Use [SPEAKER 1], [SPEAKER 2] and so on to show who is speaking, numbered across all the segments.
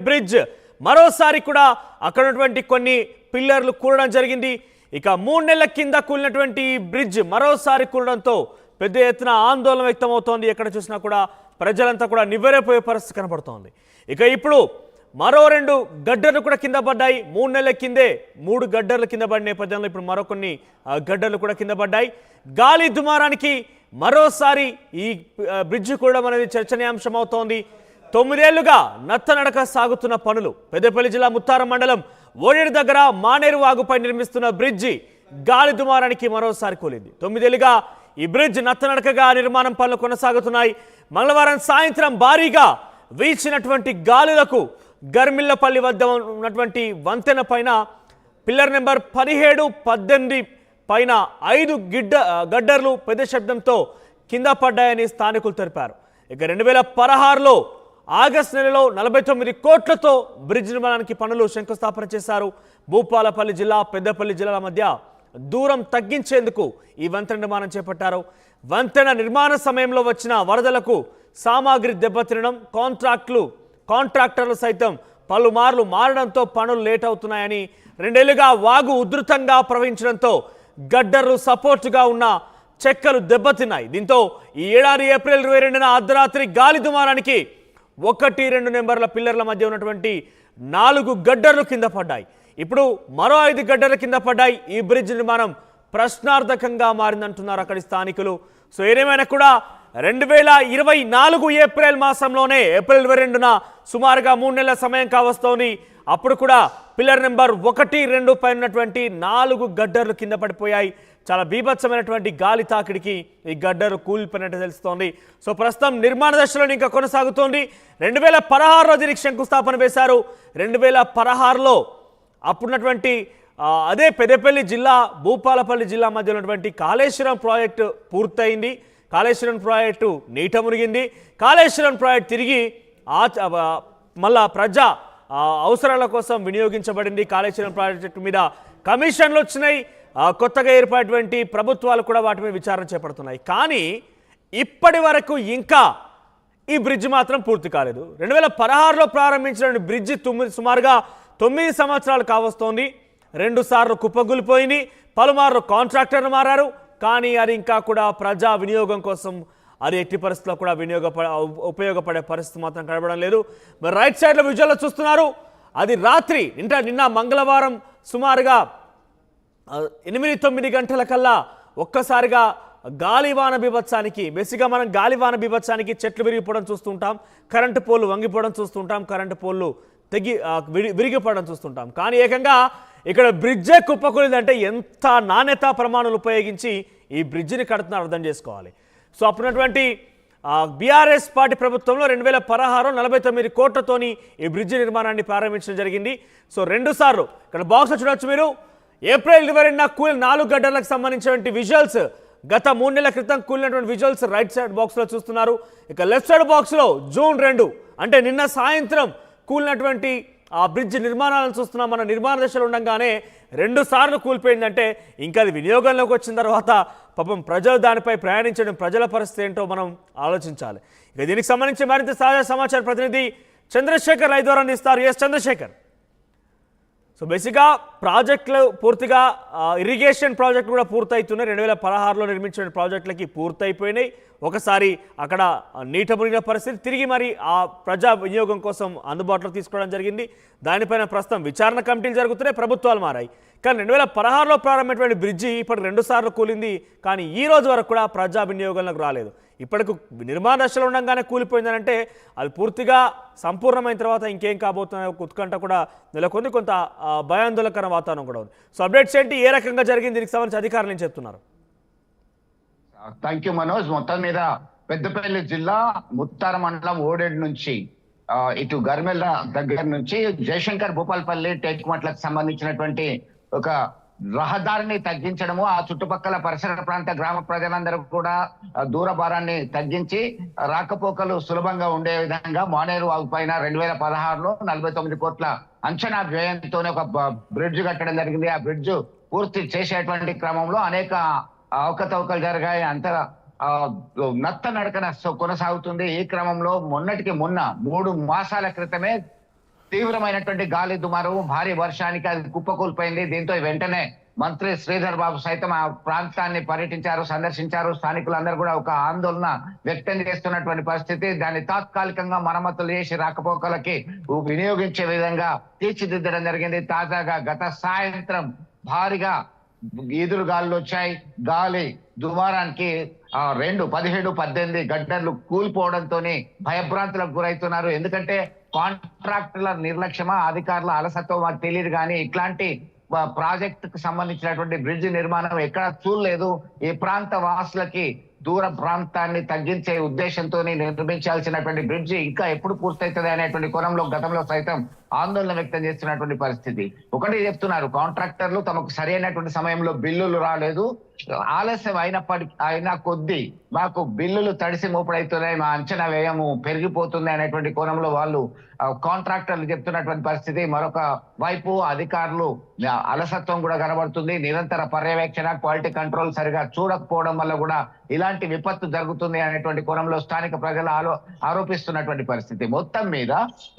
[SPEAKER 1] Bridge మరోసారి కూడా అక్కడ ఉన్నటువంటి కొన్ని పిల్లర్లు కూలడం జరిగింది. ఇక 3 నెలల కింద కూలినటువంటి బ్రిడ్జ్ మరోసారి కూలడంతో పెద్ద ఎత్తున ఆందోళన వ్యక్తమవుతోంది. ఎక్కడ చూసినా కూడా ప్రజలంతా కూడా నివ్వెరపోయే పరిస్థితి కనబడుతోంది. ఇక ఇప్పుడు మరో 2 గడ్డర్లు కూడా కింద పడ్డాయి. 3 నెలల కిందే 3 గడ్డర్లు కింద పడిన నేపథ్యంలో ఇప్పుడు మరో కొన్ని గడ్డర్లు కూడా కింద పడ్డాయి. గాలి దుమారానికి మరోసారి ఈ బ్రిడ్జ్ కూడా అనేది చర్చనీయాంశం అవుతోంది. 9 ఏళ్లుగా నత్తనడక సాగుతున్న పనులు. పెద్దపల్లి జిల్లా ముత్తారం మండలం ఓడేడు దగ్గర మానేరు వాగుపై నిర్మిస్తున్న బ్రిడ్జి గాలి దుమారానికి మరోసారి కూలింది. 9 ఏళ్లుగా ఈ బ్రిడ్జ్ నత్తనడకగా నిర్మాణం పనులు కొనసాగుతున్నాయి. మంగళవారం సాయంత్రం భారీగా వీచినటువంటి గాలులకు గర్మిల్లపల్లి వద్ద ఉన్నటువంటి వంతెన పైన పిల్లర్ నెంబర్ 17, 18 పైన 5 గడ్డర్లు పెద్ద శబ్దంతో కింద పడ్డాయని స్థానికులు తెలిపారు. ఇక 2016లో ఆగస్టు నెలలో 49 కోట్లతో బ్రిడ్జ్ నిర్మాణానికి పనులు శంకుస్థాపన చేశారు. భూపాలపల్లి జిల్లా, పెద్దపల్లి జిల్లాల మధ్య దూరం తగ్గించేందుకు ఈ వంతెన నిర్మాణం చేపట్టారు. వంతెన నిర్మాణ సమయంలో వచ్చిన వరదలకు సామాగ్రి దెబ్బతినడం, కాంట్రాక్టర్లు సైతం పలుమార్లు మారడంతో పనులు లేట్ అవుతున్నాయని, 2 ఏళ్లుగా వాగు ఉధృతంగా ప్రవహించడంతో గడ్డర్లు సపోర్టుగా ఉన్న చెక్కలు దెబ్బతిన్నాయి. దీంతో ఈ ఏడాది ఏప్రిల్ 22న అర్ధరాత్రి గాలి దుమారానికి 1-2 నెంబర్ల పిల్లర్ల మధ్య ఉన్నటువంటి 4 గడ్డర్లు కింద పడ్డాయి. ఇప్పుడు మరో 5 గడ్డర్లు కింద పడ్డాయి. ఈ బ్రిడ్జ్ నిర్మాణం ప్రశ్నార్థకంగా మారిందంటున్నారు అక్కడి స్థానికులు. సో ఏదేమైనా కూడా 2024 ఏప్రిల్ మాసంలోనే ఏప్రిల్ 22న సుమారుగా 3 నెలల సమయం కావస్తోంది. అప్పుడు కూడా పిల్లర్ నెంబర్ 1, 2 పైన ఉన్నటువంటి 4 గడ్డర్లు కింద పడిపోయాయి. చాలా బీభత్సమైనటువంటి గాలి తాకిడికి ఈ గడ్డరు కూలిపోయినట్టు తెలుస్తోంది. సో ప్రస్తుతం నిర్మాణ దశలో ఇంకా కొనసాగుతోంది. 2016లో దీనికి శంకుస్థాపన వేశారు. 2016లో అప్పుడున్నటువంటి అదే పెద్దపల్లి జిల్లా, భూపాలపల్లి జిల్లా మధ్య ఉన్నటువంటి కాళేశ్వరం ప్రాజెక్టు పూర్తయింది. కాళేశ్వరం ప్రాజెక్టు నీట మునిగింది. కాళేశ్వరం ప్రాజెక్టు తిరిగి మళ్ళా ప్రజా అవసరాల కోసం వినియోగించబడింది. కాళేశ్వరం ప్రాజెక్టు మీద కమిషన్లు వచ్చినాయి. కొత్తగా ఏర్పడినటువంటి ప్రభుత్వాలు కూడా వాటి మీద విచారణ చేపడుతున్నాయి. కానీ ఇప్పటి వరకు ఇంకా ఈ బ్రిడ్జ్ మాత్రం పూర్తి కాలేదు. 2016లో ప్రారంభించిన బ్రిడ్జ్ సుమారుగా 9 సంవత్సరాలు కావస్తోంది. 2 సార్లు కుప్పగూలిపోయింది. పలుమార్లు కాంట్రాక్టర్లు మారారు. కానీ అది ఇంకా కూడా ప్రజా వినియోగం కోసం అది ఎట్టి పరిస్థితుల్లో కూడా ఉపయోగపడే పరిస్థితి మాత్రం కనబడడం లేదు. మరి రైట్ సైడ్లో విజువల్లో చూస్తున్నారు. అది రాత్రి నిన్న మంగళవారం సుమారుగా 8-9 గంటల కల్లా ఒక్కసారిగా గాలివాన బీభత్సానికి, బేసిక్గా మనం గాలివాన బీభత్సానికి చెట్లు విరిగిపోవడం చూస్తుంటాం, కరెంటు పోల్లు వంగిపోవడం చూస్తుంటాం, కరెంటు పోల్లు విరిగిపోవడం చూస్తుంటాం. కానీ ఏకంగా ఇక్కడ బ్రిడ్జే కుప్పకూలిందంటే ఎంత నాణ్యత ప్రమాణాలు ఉపయోగించి ఈ బ్రిడ్జిని కడుతున్నారు అర్థం చేసుకోవాలి. సో అప్పుడున్నటువంటి బీఆర్ఎస్ పార్టీ ప్రభుత్వంలో 2016 49 కోట్లతోని ఈ బ్రిడ్జి నిర్మాణాన్ని ప్రారంభించడం జరిగింది. సో 2 సార్లు ఇక్కడ బాక్స్లో చూడవచ్చు మీరు. ఏప్రిల్ 22న కూలిన 4 గడ్డర్లకు సంబంధించినటువంటి విజువల్స్, గత 3 నెలల క్రితం కూలినటువంటి విజువల్స్ రైట్ సైడ్ బాక్స్లో చూస్తున్నారు. ఇక లెఫ్ట్ సైడ్ బాక్స్లో జూన్ 2 అంటే నిన్న సాయంత్రం కూలినటువంటి ఆ బ్రిడ్జ్ నిర్మాణాలను చూస్తున్నాం. మన నిర్మాణ దశలో ఉండగానే 2 సార్లు కూలిపోయిందంటే ఇంకా అది వినియోగంలోకి వచ్చిన తర్వాత పాపం ప్రజలు దానిపై ప్రయాణించడం, ప్రజల పరిస్థితి ఏంటో మనం ఆలోచించాలి. ఇక దీనికి సంబంధించి మరింత తాజా సమాచార ప్రతినిధి చంద్రశేఖర్ లైవ్ ద్వారా అందిస్తారు. ఎస్ చంద్రశేఖర్. సో బేసిక్గా ప్రాజెక్టులు పూర్తిగా ఇరిగేషన్ ప్రాజెక్టులు కూడా పూర్తవుతున్నాయి. 2016లో నిర్మించిన ప్రాజెక్టులకి పూర్తయిపోయినాయి. ఒకసారి అక్కడ నీట మునిగిన పరిస్థితి తిరిగి మరి ఆ ప్రజా వినియోగం కోసం అందుబాటులో తీసుకోవడం జరిగింది. దానిపైన ప్రస్తుతం విచారణ కమిటీలు జరుగుతున్నాయి, ప్రభుత్వాలు మారాయి. కానీ 2016లో ప్రారంభమైనటువంటి బ్రిడ్జి ఇప్పటికి 2 సార్లు కూలింది. కానీ ఈ రోజు వరకు కూడా ప్రజా వినియోగంలోకి రాలేదు. ఇప్పటికి నిర్మాణ దశలో ఉండగానే కూలిపోయిందనంటే అది పూర్తిగా సంపూర్ణమైన తర్వాత ఇంకేం కాబోతున్న ఉత్కంఠ కూడా నెలకొంది. కొంత భయాందోళనకర వాతావరణం కూడా ఉంది. సో అప్డేట్స్ ఏంటి, ఏ రకంగా జరిగింది, దీనికి సంబంధించి అధికారులు ఏం చెప్తున్నారు?
[SPEAKER 2] Thank you Manoj. మొత్తం మీద పెద్దపల్లి జిల్లా ముత్తారం మండలం ఓడేడు నుంచి ఇటు గర్మెల్ల దగ్గర నుంచి జయశంకర్ భూపాలపల్లి టేకుమట్లకు సంబంధించినటువంటి ఒక రహదారిని తగ్గించడము, ఆ చుట్టుపక్కల పరిసర ప్రాంత గ్రామ ప్రజలందరూ కూడా దూరభారాన్ని తగ్గించి రాకపోకలు సులభంగా ఉండే విధంగా మానేరు వాగు పైన 2016లో 49 కోట్ల అంచనా వ్యయంతోనే ఒక బ్రిడ్జ్ కట్టడం జరిగింది. ఆ బ్రిడ్జ్ పూర్తి చేసేటువంటి క్రమంలో అనేక అవకతవకలు జరిగాయి. నత్త నడకన కొనసాగుతుంది. ఈ క్రమంలో మొన్నటికి మొన్న 3 మాసాల క్రితమే తీవ్రమైనటువంటి గాలి దుమారం భారీ వర్షానికి అది కుప్పకూలిపోయింది. దీంతో వెంటనే మంత్రి శ్రీధర్ బాబు సైతం ఆ ప్రాంతాన్ని పర్యటించారు, సందర్శించారు. స్థానికులందరూ కూడా ఒక ఆందోళన వ్యక్తం చేస్తున్నటువంటి పరిస్థితి. దాన్ని తాత్కాలికంగా మరమ్మతులు చేసి రాకపోకలకి వినియోగించే విధంగా తీర్చిదిద్దడం జరిగింది. తాజాగా గత సాయంత్రం భారీగా ఈదురు గాలులు వచ్చాయి. గాలి దుమారానికి 17, 18 గడ్డర్లు కూలిపోవడంతో భయభ్రాంతులకు గురవుతున్నారు. ఎందుకంటే కాంట్రాక్టర్ల నిర్లక్ష్యమా, అధికారుల అలసత్వం మాకు తెలియదు, కానీ ఇట్లాంటి ప్రాజెక్ట్ కు సంబంధించినటువంటి బ్రిడ్జ్ నిర్మాణం ఎక్కడ చూడలేదు. ఈ ప్రాంత వాసులకి దూర ప్రాంతాన్ని తగ్గించే ఉద్దేశంతో నిర్మించాల్సినటువంటి బ్రిడ్జి ఇంకా ఎప్పుడు పూర్తవుతుంది అనేటువంటి కోణంలో గతంలో సైతం ఆందోళన వ్యక్తం చేస్తున్నటువంటి పరిస్థితి. ఒకటి చెప్తున్నారు, కాంట్రాక్టర్లు తమకు సరైనటువంటి సమయంలో బిల్లులు రాలేదు, ఆలస్యం అయినా కొద్దీ మాకు బిల్లులు తడిసి మోపడవుతున్నాయి, మా అంచనా వ్యయము పెరిగిపోతుంది అనేటువంటి కోణంలో వాళ్ళు కాంట్రాక్టర్లు చెప్తున్నటువంటి పరిస్థితి. మరొక వైపు అధికారులు అలసత్వం కూడా కనబడుతుంది. నిరంతర పర్యవేక్షణ, క్వాలిటీ కంట్రోల్ సరిగా చూడకపోవడం వల్ల కూడా ఇలాంటి విపత్తు జరుగుతుంది అనేటువంటి కోణంలో స్థానిక ప్రజలు ఆరోపిస్తున్నటువంటి పరిస్థితి. మొత్తం మీద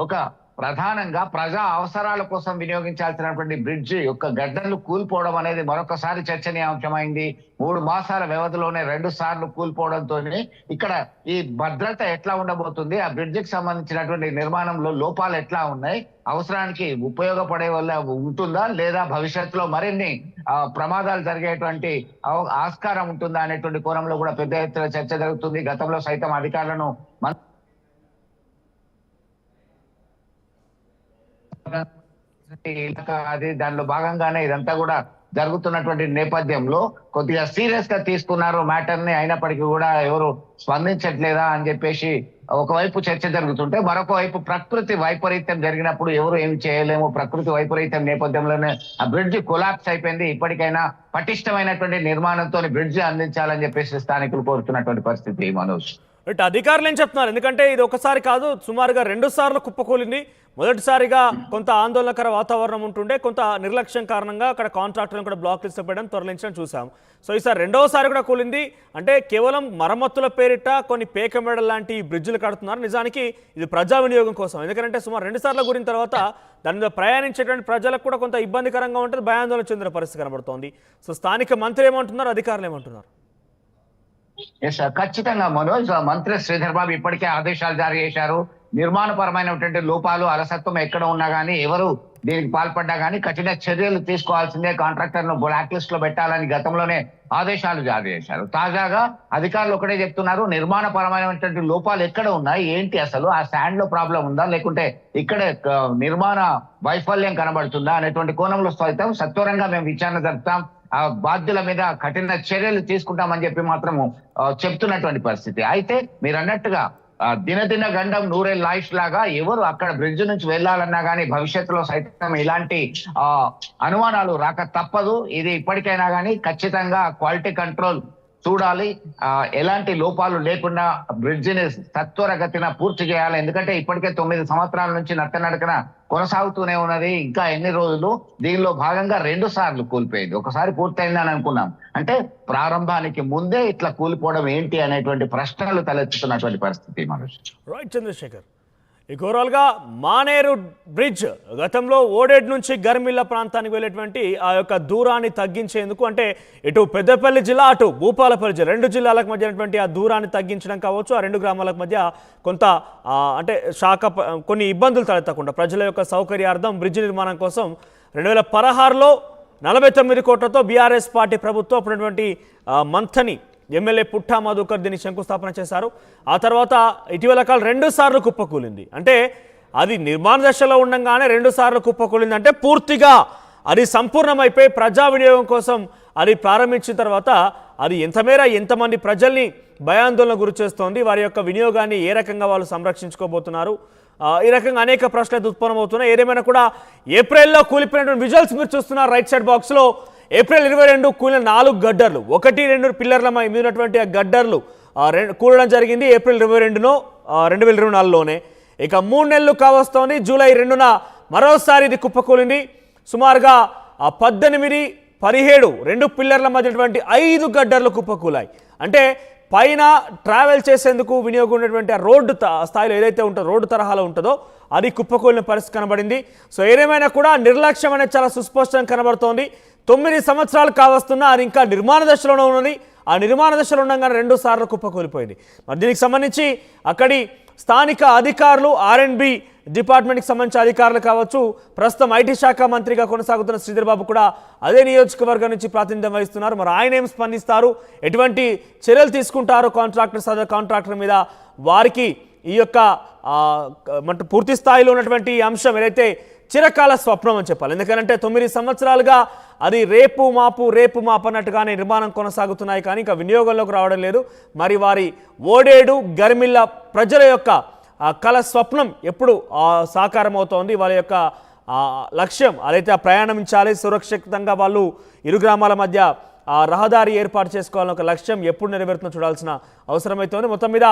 [SPEAKER 2] ఒక ప్రధానంగా ప్రజా అవసరాల కోసం వినియోగించాల్సినటువంటి బ్రిడ్జి యొక్క గడ్డలు కూలిపోవడం అనేది మరొకసారి చర్చనీయాంశమైంది. 3 మాసాల వ్యవధిలోనే 2 సార్లు కూలిపోవడంతో ఇక్కడ ఈ భద్రత ఎట్లా ఉండబోతుంది, ఆ బ్రిడ్జికి సంబంధించినటువంటి నిర్మాణంలో లోపాలు ఎట్లా ఉన్నాయి, అవసరానికి ఉపయోగపడే వల్ల ఉంటుందా లేదా భవిష్యత్తులో మరిన్ని ప్రమాదాలు జరిగేటువంటి ఆస్కారం ఉంటుందా అనేటువంటి కోణంలో కూడా పెద్ద ఎత్తున చర్చ జరుగుతుంది. గతంలో సైతం అధికారులను అది దానిలో భాగంగానే ఇదంతా కూడా జరుగుతున్నటువంటి నేపథ్యంలో కొద్దిగా సీరియస్ గా తీసుకున్నారు మ్యాటర్ ని. అయినప్పటికీ కూడా ఎవరు స్పందించట్లేదా అని చెప్పేసి ఒకవైపు చర్చ జరుగుతుంటే, మరొక వైపు ప్రకృతి వైపరీత్యం జరిగినప్పుడు ఎవరు ఏమి చేయలేము. ప్రకృతి వైపరీత్యం నేపథ్యంలోనే ఆ బ్రిడ్జ్ కొలాప్స్ అయిపోయింది. ఇప్పటికైనా పటిష్టమైనటువంటి నిర్మాణంతో బ్రిడ్జ్ అందించాలని చెప్పేసి స్థానికులు కోరుతున్నటువంటి పరిస్థితి. మనోజ్,
[SPEAKER 1] అధికారులు ఏం చెప్తున్నారు? ఎందుకంటే ఇది ఒకసారి కాదు, సుమారుగా 2 సార్లు కుప్పకూలింది. మొదటిసారిగా కొంత ఆందోళనకర వాతావరణం ఉంటుండే, కొంత నిర్లక్ష్యం కారణంగా అక్కడ కాంట్రాక్టర్లను కూడా బ్లాక్ లిస్ట్ పెట్టడం, తొలగించడం చూసాం. సో ఈసారి 2వసారి కూడా కూలింది. అంటే కేవలం మరమ్మతుల పేరిట కొన్ని పేక మెడల్ లాంటి బ్రిడ్జిలు కడుతున్నారు. నిజానికి ఇది ప్రజా వినియోగం కోసం. ఎందుకంటే సుమారు 2 సార్లు కూలిన తర్వాత దాని మీద ప్రయాణించేటువంటి ప్రజలకు కూడా కొంత ఇబ్బందికరంగా ఉంటుంది, భయాందోళన చెందిన పరిస్థితి కనబడుతోంది. సో స్థానిక మంత్రి ఏమంటున్నారు, అధికారులు ఏమంటున్నారు?
[SPEAKER 2] ఖచ్చితంగా మనోజ్, మంత్రి శ్రీధర్ బాబు ఇప్పటికే ఆదేశాలు జారీ చేశారు. నిర్మాణపరమైనటువంటి లోపాలు, అలసత్వం ఎక్కడ ఉన్నా గానీ, ఎవరు దీనికి పాల్పడ్డా గానీ కఠిన చర్యలు తీసుకోవాల్సిందే, కాంట్రాక్టర్ ను బ్లాక్ లిస్ట్ లో పెట్టాలని గతంలోనే ఆదేశాలు జారీ చేశారు. తాజాగా అధికారులు ఒకటే చెప్తున్నారు, నిర్మాణపరమైనటువంటి లోపాలు ఎక్కడ ఉన్నాయి, ఏంటి అసలు ఆ స్టాండ్ లో ప్రాబ్లం ఉందా, లేకుంటే ఇక్కడే నిర్మాణ వైఫల్యం కనబడుతుందా అనేటువంటి కోణంలో సైతం సత్వరంగా మేము విచారణ జరుపుతాం, ఆ బాధ్యుల మీద కఠిన చర్యలు తీసుకుంటామని చెప్పి మాత్రము చెప్తున్నటువంటి పరిస్థితి. అయితే మీరు అన్నట్టుగా దినదిన గండం నూరే లాయిష్ లాగా ఎవరు అక్కడ బ్రిడ్జ్ నుంచి వెళ్లాలన్నా గానీ భవిష్యత్తులో సైతం ఇలాంటి అనుమానాలు రాక తప్పదు. ఇది ఇప్పటికైనా గానీ ఖచ్చితంగా క్వాలిటీ కంట్రోల్ చూడాలి, ఎలాంటి లోపాలు లేకుండా బ్రిడ్జిని సత్వరగతిన పూర్తి చేయాలి. ఎందుకంటే ఇప్పటికే 9 సంవత్సరాల నుంచి నత్తనడకన కొనసాగుతూనే ఉన్నది. ఇంకా ఎన్ని రోజులు? దీనిలో భాగంగా 2 సార్లు కూలిపోయింది. ఒకసారి పూర్తయిందని అనుకున్నాం. అంటే ప్రారంభానికి ముందే ఇట్లా కూలిపోవడం ఏంటి అనేటువంటి ప్రశ్నలు తలెత్తుతున్నటువంటి పరిస్థితి. మనోజ్,
[SPEAKER 1] రైట్ చంద్రశేఖర్, ఇక ఓవరాల్గా మానేరు బ్రిడ్జ్ గతంలో ఓడేడ్ నుంచి గర్మిల్ల ప్రాంతానికి వెళ్ళేటువంటి ఆ యొక్క దూరాన్ని తగ్గించేందుకు, అంటే ఇటు పెద్దపల్లి జిల్లా అటు భూపాలపల్లి జిల్లా 2 జిల్లాలకు మధ్యనటువంటి ఆ దూరాన్ని తగ్గించడం కావచ్చు, ఆ 2 గ్రామాలకు మధ్య కొంత అంటే కొన్ని ఇబ్బందులు తలెత్తకుండా ప్రజల యొక్క సౌకర్యార్థం బ్రిడ్జ్ నిర్మాణం కోసం 2016లో 49 కోట్లతో బీఆర్ఎస్ పార్టీ ప్రభుత్వం అప్పుడున్నటువంటి మంథని ఎమ్మెల్యే పుట్టా మధుకర్ దీన్ని శంకుస్థాపన చేశారు. ఆ తర్వాత ఇటీవల కాలం 2 సార్లు కుప్పకూలింది. అంటే అది నిర్మాణ దశలో ఉండగానే 2 సార్లు కుప్పకూలింది. అంటే పూర్తిగా అది సంపూర్ణమైపోయి ప్రజా వినియోగం కోసం అది ప్రారంభించిన తర్వాత అది ఎంతమంది ప్రజల్ని భయాందోళన గురి చేస్తోంది, వారి యొక్క వినియోగాన్ని ఏ రకంగా వాళ్ళు సంరక్షించుకోబోతున్నారు, ఈ రకంగా అనేక ప్రశ్నలు ఉత్పన్నమవుతున్నాయి. ఏదేమైనా కూడా ఏప్రిల్లో కూలిపోయినటువంటి విజువల్స్ మీరు చూస్తున్నారు రైట్ సైడ్ బాక్స్లో. ఏప్రిల్ 22 కూలిన 4 గడ్డర్లు, 1-2 పిల్లర్ల మీద ఉన్నటువంటి ఆ గడ్డర్లు కూలడం జరిగింది ఏప్రిల్ 22నో 2024లోనే. ఇక 3 నెలలు కావస్తోంది. జూలై 2న మరోసారి ఇది కుప్పకూలింది. సుమారుగా 18, 17 2 పిల్లర్ల మధ్యటువంటి 5 గడ్డర్లు కుప్పకూలాయి. అంటే పైన ట్రావెల్ చేసేందుకు వినియోగం ఉన్నటువంటి ఆ రోడ్డు స్థాయిలో ఏదైతే ఉంటుందో రోడ్డు తరహాలో ఉంటుందో అది కుప్పకూలిన పరిస్థితి కనబడింది. సో ఏదేమైనా కూడా నిర్లక్ష్యం అనేది చాలా సుస్పష్టంగా కనబడుతోంది. 9 సంవత్సరాలు కావస్తున్నా అది ఇంకా నిర్మాణ దశలోనే ఉన్నది. ఆ నిర్మాణ దశలో ఉండగానే 2 సార్లు కుప్పకూలిపోయింది. మరి దీనికి సంబంధించి అక్కడి స్థానిక అధికారులు R&B డిపార్ట్మెంట్కి సంబంధించిన అధికారులు కావచ్చు, ప్రస్తుతం ఐటీ శాఖ మంత్రిగా కొనసాగుతున్న శ్రీధర్ బాబు కూడా అదే నియోజకవర్గం నుంచి ప్రాతినిధ్యం వహిస్తున్నారు. మరి ఆయన ఏం స్పందిస్తారు, ఎటువంటి చర్యలు తీసుకుంటారు కాంట్రాక్టర్ మీద, వారికి ఈ యొక్క పూర్తి స్థాయిలో ఉన్నటువంటి అంశం ఏదైతే చిరకాల స్వప్నం అని చెప్పాలి. ఎందుకంటే 9 సంవత్సరాలుగా అది రేపు మాపు అన్నట్టుగానే నిర్మాణం కొనసాగుతున్నాయి, కానీ ఇంకా వినియోగంలోకి రావడం లేదు. మరి వారి ఓడేడు గర్మిల్ల ప్రజల యొక్క కళ స్వప్నం ఎప్పుడు సాకారం అవుతోంది, వాళ్ళ యొక్క లక్ష్యం అదైతే ప్రయాణించాలి సురక్షితంగా, వాళ్ళు ఇరు గ్రామాల మధ్య రహదారి ఏర్పాటు చేసుకోవాలని ఒక లక్ష్యం ఎప్పుడు నెరవేరుతుందో చూడాల్సిన అవసరం అవుతోంది. మొత్తం మీద